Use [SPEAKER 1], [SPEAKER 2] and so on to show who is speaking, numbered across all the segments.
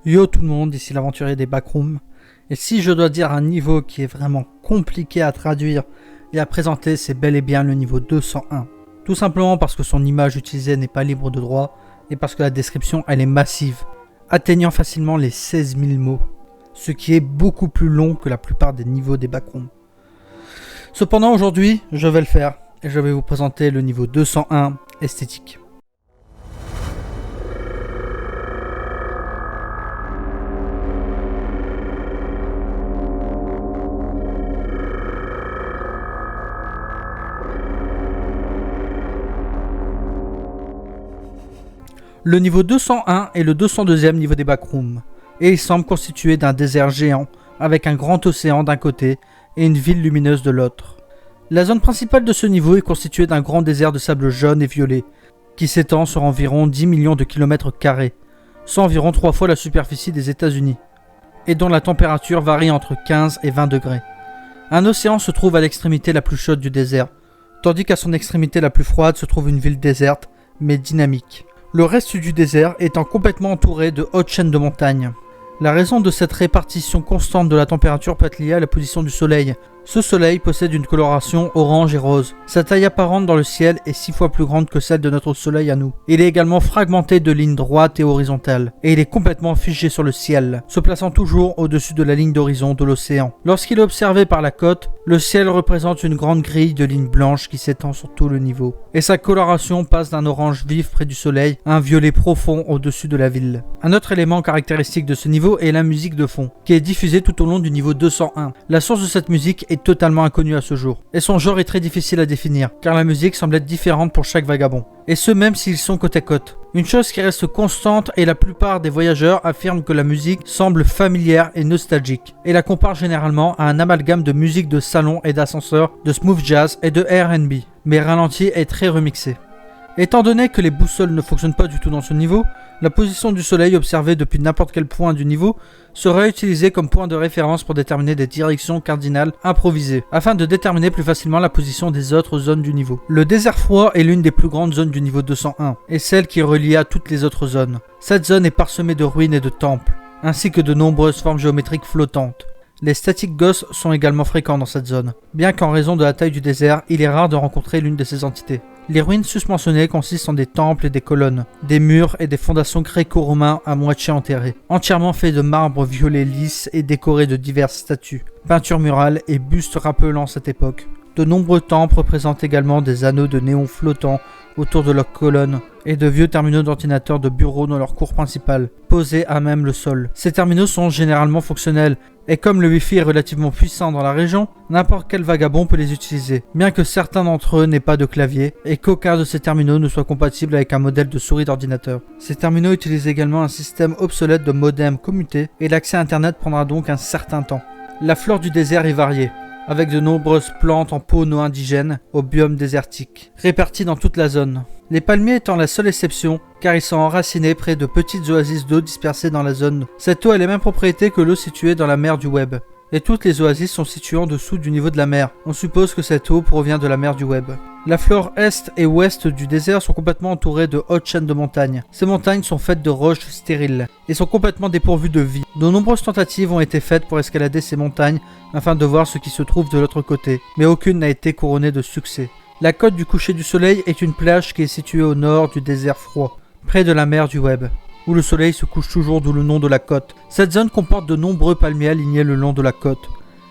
[SPEAKER 1] Yo tout le monde, ici l'aventurier des backrooms. Et si je dois dire un niveau qui est vraiment compliqué à traduire et à présenter, c'est bel et bien le niveau 201. Tout simplement parce que son image utilisée n'est pas libre de droit et parce que la description elle est massive, atteignant facilement les 16 000 mots, ce qui est beaucoup plus long que la plupart des niveaux des backrooms. Cependant aujourd'hui, je vais le faire et je vais vous présenter le niveau 201 esthétique. Le niveau 201 est le 202e niveau des backrooms, et il semble constitué d'un désert géant, avec un grand océan d'un côté et une ville lumineuse de l'autre. La zone principale de ce niveau est constituée d'un grand désert de sable jaune et violet, qui s'étend sur environ 10 millions de kilomètres carrés, soit environ 3 fois la superficie des États-Unis, et dont la température varie entre 15 et 20 degrés. Un océan se trouve à l'extrémité la plus chaude du désert, tandis qu'à son extrémité la plus froide se trouve une ville déserte, mais dynamique. Le reste du désert étant complètement entouré de hautes chaînes de montagnes. La raison de cette répartition constante de la température peut être liée à la position du soleil. Ce soleil possède une coloration orange et rose. Sa taille apparente dans le ciel est 6 fois plus grande que celle de notre soleil à nous. Il est également fragmenté de lignes droites et horizontales, et il est complètement figé sur le ciel, se plaçant toujours au-dessus de la ligne d'horizon de l'océan. Lorsqu'il est observé par la côte, le ciel représente une grande grille de lignes blanches qui s'étend sur tout le niveau, et sa coloration passe d'un orange vif près du soleil à un violet profond au-dessus de la ville. Un autre élément caractéristique de ce niveau est la musique de fond, qui est diffusée tout au long du niveau 201. La source de cette musique est totalement inconnue à ce jour, et son genre est très difficile à définir, car la musique semble être différente pour chaque vagabond, et ce même s'ils sont côte à côte. Une chose qui reste constante est la plupart des voyageurs affirment que la musique semble familière et nostalgique, et la comparent généralement à un amalgame de musique de salon et d'ascenseur, de smooth jazz et de R&B, mais ralenti et très remixé. Étant donné que les boussoles ne fonctionnent pas du tout dans ce niveau, la position du soleil observée depuis n'importe quel point du niveau sera utilisée comme point de référence pour déterminer des directions cardinales improvisées, afin de déterminer plus facilement la position des autres zones du niveau. Le désert froid est l'une des plus grandes zones du niveau 201, et celle qui est reliée à toutes les autres zones. Cette zone est parsemée de ruines et de temples, ainsi que de nombreuses formes géométriques flottantes. Les static ghosts sont également fréquents dans cette zone, bien qu'en raison de la taille du désert, il est rare de rencontrer l'une de ces entités. Les ruines susmentionnées consistent en des temples et des colonnes, des murs et des fondations gréco-romains à moitié enterrés, entièrement faits de marbre violet lisse et décorés de diverses statues, peintures murales et bustes rappelant cette époque. De nombreux temples représentent également des anneaux de néon flottants autour de leurs colonnes et de vieux terminaux d'ordinateurs de bureau dans leur cour principale, posés à même le sol. Ces terminaux sont généralement fonctionnels, et comme le Wi-Fi est relativement puissant dans la région, n'importe quel vagabond peut les utiliser, bien que certains d'entre eux n'aient pas de clavier, et qu'aucun de ces terminaux ne soit compatible avec un modèle de souris d'ordinateur. Ces terminaux utilisent également un système obsolète de modem commuté, et l'accès à internet prendra donc un certain temps. La flore du désert est variée, avec de nombreuses plantes en peau indigènes au biome désertique, réparties dans toute la zone. Les palmiers étant la seule exception, car ils sont enracinés près de petites oasis d'eau dispersées dans la zone. Cette eau a les mêmes propriétés que l'eau située dans la mer du Web, et toutes les oasis sont situées en dessous du niveau de la mer. On suppose que cette eau provient de la mer du Web. La flore est et ouest du désert sont complètement entourées de hautes chaînes de montagnes. Ces montagnes sont faites de roches stériles et sont complètement dépourvues de vie. De nombreuses tentatives ont été faites pour escalader ces montagnes afin de voir ce qui se trouve de l'autre côté, mais aucune n'a été couronnée de succès. La côte du coucher du soleil est une plage qui est située au nord du désert froid, près de la mer du Web, où le soleil se couche toujours, d'où le nom de la côte. Cette zone comporte de nombreux palmiers alignés le long de la côte,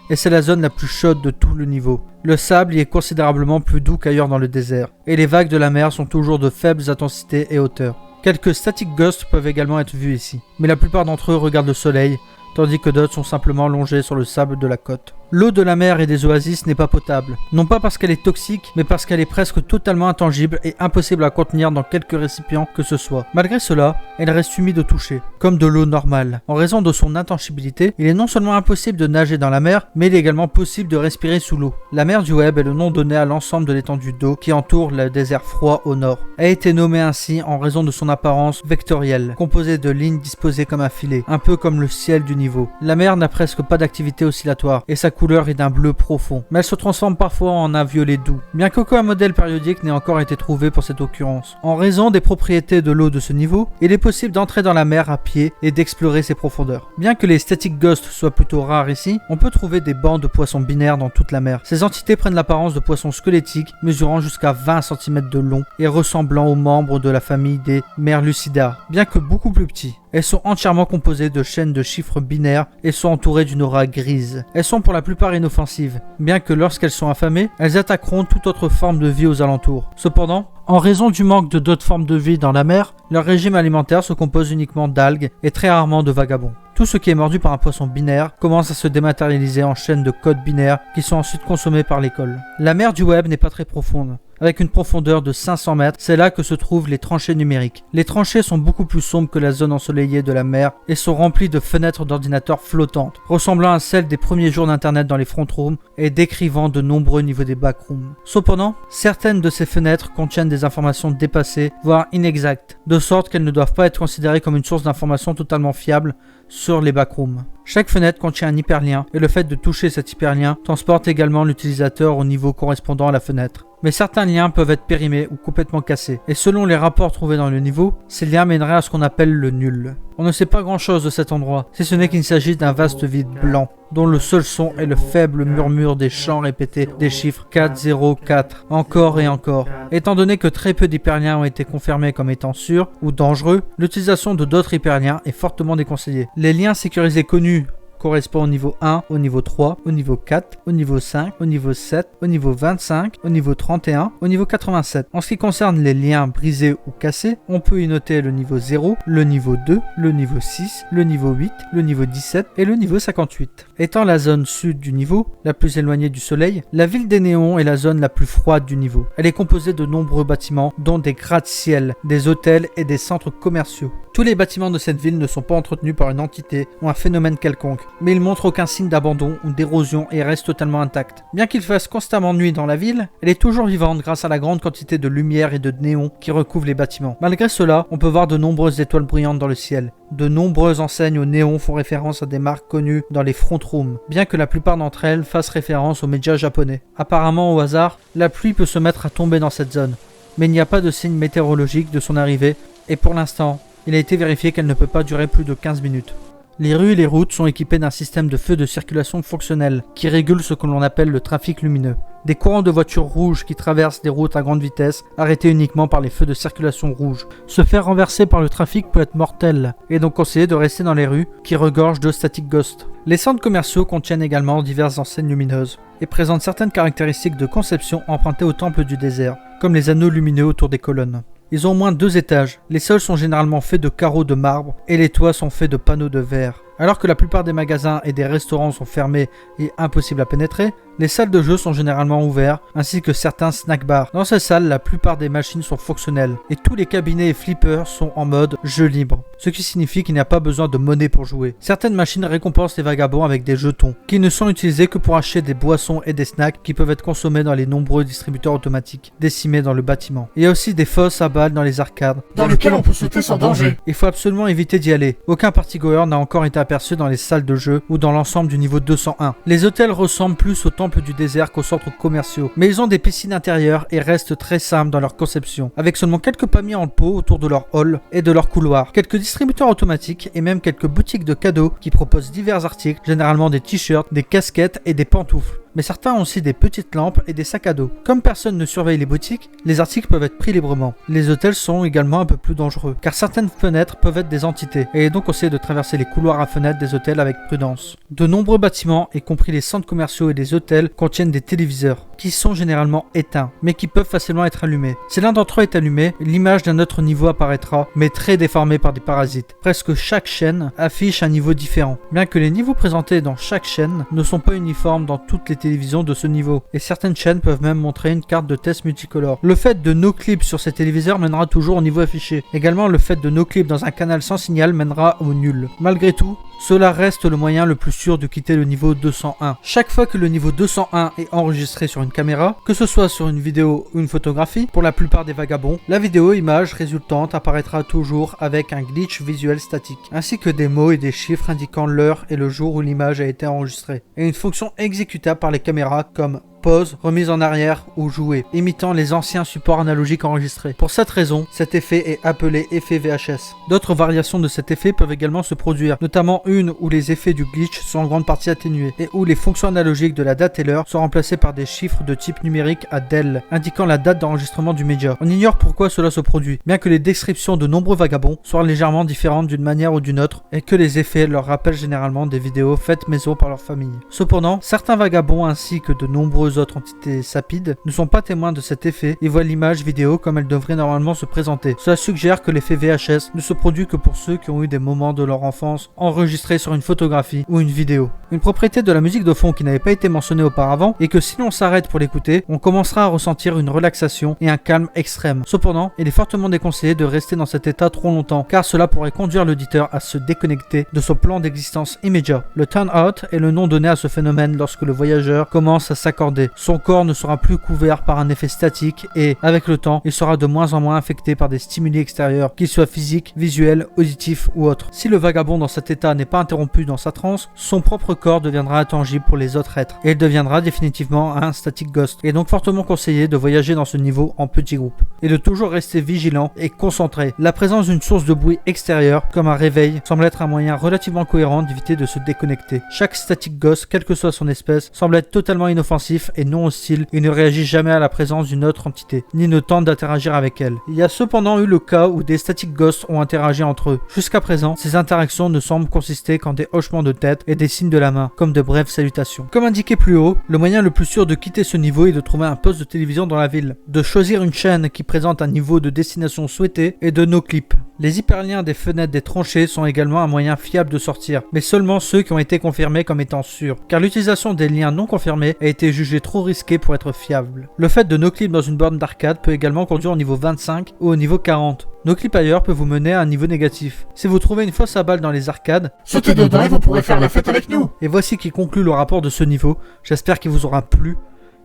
[SPEAKER 1] et c'est la zone la plus chaude de tout le niveau. Le sable y est considérablement plus doux qu'ailleurs dans le désert, et les vagues de la mer sont toujours de faibles intensités et hauteurs. Quelques static ghosts peuvent également être vus ici, mais la plupart d'entre eux regardent le soleil, tandis que d'autres sont simplement longés sur le sable de la côte. L'eau de la mer et des oasis n'est pas potable, non pas parce qu'elle est toxique, mais parce qu'elle est presque totalement intangible et impossible à contenir dans quelque récipient que ce soit. Malgré cela, elle reste humide au toucher, comme de l'eau normale. En raison de son intangibilité, il est non seulement impossible de nager dans la mer, mais il est également possible de respirer sous l'eau. La mer du Web est le nom donné à l'ensemble de l'étendue d'eau qui entoure le désert froid au nord. Elle a été nommée ainsi en raison de son apparence vectorielle, composée de lignes disposées comme un filet, un peu comme le ciel du niveau. La mer n'a presque pas d'activité oscillatoire, et sa couleur est d'un bleu profond, mais elle se transforme parfois en un violet doux, bien qu'aucun modèle périodique n'ait encore été trouvé pour cette occurrence. En raison des propriétés de l'eau de ce niveau, il est possible d'entrer dans la mer à pied et d'explorer ses profondeurs. Bien que les static ghosts soient plutôt rares ici, on peut trouver des bancs de poissons binaires dans toute la mer. Ces entités prennent l'apparence de poissons squelettiques, mesurant jusqu'à 20 cm de long et ressemblant aux membres de la famille des Merlucidae, bien que beaucoup plus petits. Elles sont entièrement composées de chaînes de chiffres binaires et sont entourées d'une aura grise. Elles sont pour la plupart inoffensives, bien que lorsqu'elles sont affamées, elles attaqueront toute autre forme de vie aux alentours. Cependant, en raison du manque de d'autres formes de vie dans la mer, leur régime alimentaire se compose uniquement d'algues et très rarement de vagabonds. Tout ce qui est mordu par un poisson binaire commence à se dématérialiser en chaînes de codes binaires qui sont ensuite consommés par l'école. La mer du web n'est pas très profonde. Avec une profondeur de 500 mètres, c'est là que se trouvent les tranchées numériques. Les tranchées sont beaucoup plus sombres que la zone ensoleillée de la mer et sont remplies de fenêtres d'ordinateurs flottantes, ressemblant à celles des premiers jours d'internet dans les front rooms et décrivant de nombreux niveaux des backrooms. Cependant, certaines de ces fenêtres contiennent des informations dépassées, voire inexactes, de sorte qu'elles ne doivent pas être considérées comme une source d'informations totalement fiable sur les backrooms. Chaque fenêtre contient un hyperlien et le fait de toucher cet hyperlien transporte également l'utilisateur au niveau correspondant à la fenêtre. Mais certains liens peuvent être périmés ou complètement cassés, et selon les rapports trouvés dans le niveau, ces liens mèneraient à ce qu'on appelle le nul. On ne sait pas grand chose de cet endroit, si ce n'est qu'il s'agit d'un vaste vide blanc, dont le seul son est le faible murmure des chants répétés des chiffres 4, 0, 4, encore et encore. Étant donné que très peu d'hyperliens ont été confirmés comme étant sûrs ou dangereux, l'utilisation de d'autres hyperliens est fortement déconseillée. Les liens sécurisés connus correspond au niveau 1, au niveau 3, au niveau 4, au niveau 5, au niveau 7, au niveau 25, au niveau 31, au niveau 87. En ce qui concerne les liens brisés ou cassés, on peut y noter le niveau 0, le niveau 2, le niveau 6, le niveau 8, le niveau 17 et le niveau 58. Étant la zone sud du niveau, la plus éloignée du soleil, la ville des néons est la zone la plus froide du niveau. Elle est composée de nombreux bâtiments, dont des gratte-ciel, des hôtels et des centres commerciaux. Tous les bâtiments de cette ville ne sont pas entretenus par une entité ou un phénomène quelconque, mais ils montrent aucun signe d'abandon ou d'érosion et restent totalement intacts. Bien qu'il fasse constamment nuit dans la ville, elle est toujours vivante grâce à la grande quantité de lumière et de néons qui recouvrent les bâtiments. Malgré cela, on peut voir de nombreuses étoiles brillantes dans le ciel. De nombreuses enseignes aux néons font référence à des marques connues dans les front rooms, bien que la plupart d'entre elles fassent référence aux médias japonais. Apparemment, au hasard, la pluie peut se mettre à tomber dans cette zone, mais il n'y a pas de signe météorologique de son arrivée, et pour l'instant, il a été vérifié qu'elle ne peut pas durer plus de 15 minutes. Les rues et les routes sont équipées d'un système de feux de circulation fonctionnel qui régule ce que l'on appelle le trafic lumineux. Des courants de voitures rouges qui traversent des routes à grande vitesse, arrêtés uniquement par les feux de circulation rouges. Se faire renverser par le trafic peut être mortel, et donc conseillé de rester dans les rues qui regorgent de static ghosts. Les centres commerciaux contiennent également diverses enseignes lumineuses, et présentent certaines caractéristiques de conception empruntées au temple du désert, comme les anneaux lumineux autour des colonnes. Ils ont au moins 2 étages, les sols sont généralement faits de carreaux de marbre et les toits sont faits de panneaux de verre. Alors que la plupart des magasins et des restaurants sont fermés et impossibles à pénétrer, les salles de jeu sont généralement ouvertes, ainsi que certains snack bars. Dans ces salles, la plupart des machines sont fonctionnelles, et tous les cabinets et flippers sont en mode jeu libre, ce qui signifie qu'il n'y a pas besoin de monnaie pour jouer. Certaines machines récompensent les vagabonds avec des jetons, qui ne sont utilisés que pour acheter des boissons et des snacks qui peuvent être consommés dans les nombreux distributeurs automatiques, décimés dans le bâtiment. Il y a aussi des fosses à balles dans les arcades,
[SPEAKER 2] dans lesquelles on peut sauter sans danger.
[SPEAKER 1] Il faut absolument éviter d'y aller. Aucun partygoer n'a encore été aperçu dans les salles de jeu ou dans l'ensemble du niveau 201. Les hôtels ressemblent plus au temple du désert qu'aux centres commerciaux, mais ils ont des piscines intérieures et restent très simples dans leur conception, avec seulement quelques palmiers en pot autour de leur hall et de leur couloir, quelques distributeurs automatiques et même quelques boutiques de cadeaux qui proposent divers articles, généralement des t-shirts, des casquettes et des pantoufles. Mais certains ont aussi des petites lampes et des sacs à dos. Comme personne ne surveille les boutiques, les articles peuvent être pris librement. Les hôtels sont également un peu plus dangereux, car certaines fenêtres peuvent être des entités, et il est donc conseillé de traverser les couloirs à fenêtres des hôtels avec prudence. De nombreux bâtiments, y compris les centres commerciaux et les hôtels, contiennent des téléviseurs, qui sont généralement éteints, mais qui peuvent facilement être allumés. Si l'un d'entre eux est allumé, l'image d'un autre niveau apparaîtra, mais très déformée par des parasites. Presque chaque chaîne affiche un niveau différent, bien que les niveaux présentés dans chaque chaîne ne sont pas uniformes dans toutes les télévisions de ce niveau, et certaines chaînes peuvent même montrer une carte de test multicolore. Le fait de no clip sur ces téléviseurs mènera toujours au niveau affiché. Également, le fait de no clip dans un canal sans signal mènera au nul. Malgré tout, Cela reste le moyen le plus sûr de quitter le niveau 201. Chaque fois que le niveau 201 est enregistré sur une caméra, que ce soit sur une vidéo ou une photographie, pour la plupart des vagabonds, la vidéo image résultante apparaîtra toujours avec un glitch visuel statique, ainsi que des mots et des chiffres indiquant l'heure et le jour où l'image a été enregistrée, et une fonction exécutable par les caméras comme pause, remise en arrière ou jouer, imitant les anciens supports analogiques enregistrés. Pour cette raison, cet effet est appelé effet VHS. D'autres variations de cet effet peuvent également se produire, notamment une où les effets du glitch sont en grande partie atténués, et où les fonctions analogiques de la date et l'heure sont remplacées par des chiffres de type numérique à DEL, indiquant la date d'enregistrement du média. On ignore pourquoi cela se produit, bien que les descriptions de nombreux vagabonds soient légèrement différentes d'une manière ou d'une autre, et que les effets leur rappellent généralement des vidéos faites maison par leur famille. Cependant, certains vagabonds ainsi que de nombreux autres entités sapides ne sont pas témoins de cet effet et voient l'image vidéo comme elle devrait normalement se présenter. Cela suggère que l'effet VHS ne se produit que pour ceux qui ont eu des moments de leur enfance enregistrés sur une photographie ou une vidéo. Une propriété de la musique de fond qui n'avait pas été mentionnée auparavant est que si l'on s'arrête pour l'écouter, on commencera à ressentir une relaxation et un calme extrême. Cependant, il est fortement déconseillé de rester dans cet état trop longtemps car cela pourrait conduire l'auditeur à se déconnecter de son plan d'existence immédiat. Le turn out est le nom donné à ce phénomène lorsque le voyageur commence à s'accorder. Son corps ne sera plus couvert par un effet statique et, avec le temps, il sera de moins en moins affecté par des stimuli extérieurs, qu'ils soient physiques, visuels, auditifs ou autres. Si le vagabond dans cet état n'est pas interrompu dans sa transe, son propre corps deviendra intangible pour les autres êtres et il deviendra définitivement un static ghost. Il est donc fortement conseillé de voyager dans ce niveau en petits groupes et de toujours rester vigilant et concentré. La présence d'une source de bruit extérieure, comme un réveil, semble être un moyen relativement cohérent d'éviter de se déconnecter. Chaque static ghost, quelle que soit son espèce, semble être totalement inoffensif et non hostile et ne réagit jamais à la présence d'une autre entité, ni ne tente d'interagir avec elle. Il y a cependant eu le cas où des static ghosts ont interagi entre eux. Jusqu'à présent, ces interactions ne semblent consister qu'en des hochements de tête et des signes de la main, comme de brèves salutations. Comme indiqué plus haut, le moyen le plus sûr de quitter ce niveau est de trouver un poste de télévision dans la ville, de choisir une chaîne qui présente un niveau de destination souhaité et de no-clip. Les hyperliens des fenêtres des tranchées sont également un moyen fiable de sortir, mais seulement ceux qui ont été confirmés comme étant sûrs, car l'utilisation des liens non confirmés a été jugée trop risquée pour être fiable. Le fait de no-clip dans une borne d'arcade peut également conduire au niveau 25 ou au niveau 40. No-clip ailleurs peut vous mener à un niveau négatif. Si vous trouvez une fosse à balles dans les arcades,
[SPEAKER 2] sautez dedans et vous pourrez faire la fête avec nous.
[SPEAKER 1] Et voici qui conclut le rapport de ce niveau. J'espère qu'il vous aura plu,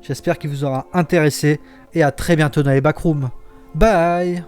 [SPEAKER 1] j'espère qu'il vous aura intéressé, et à très bientôt dans les backrooms. Bye.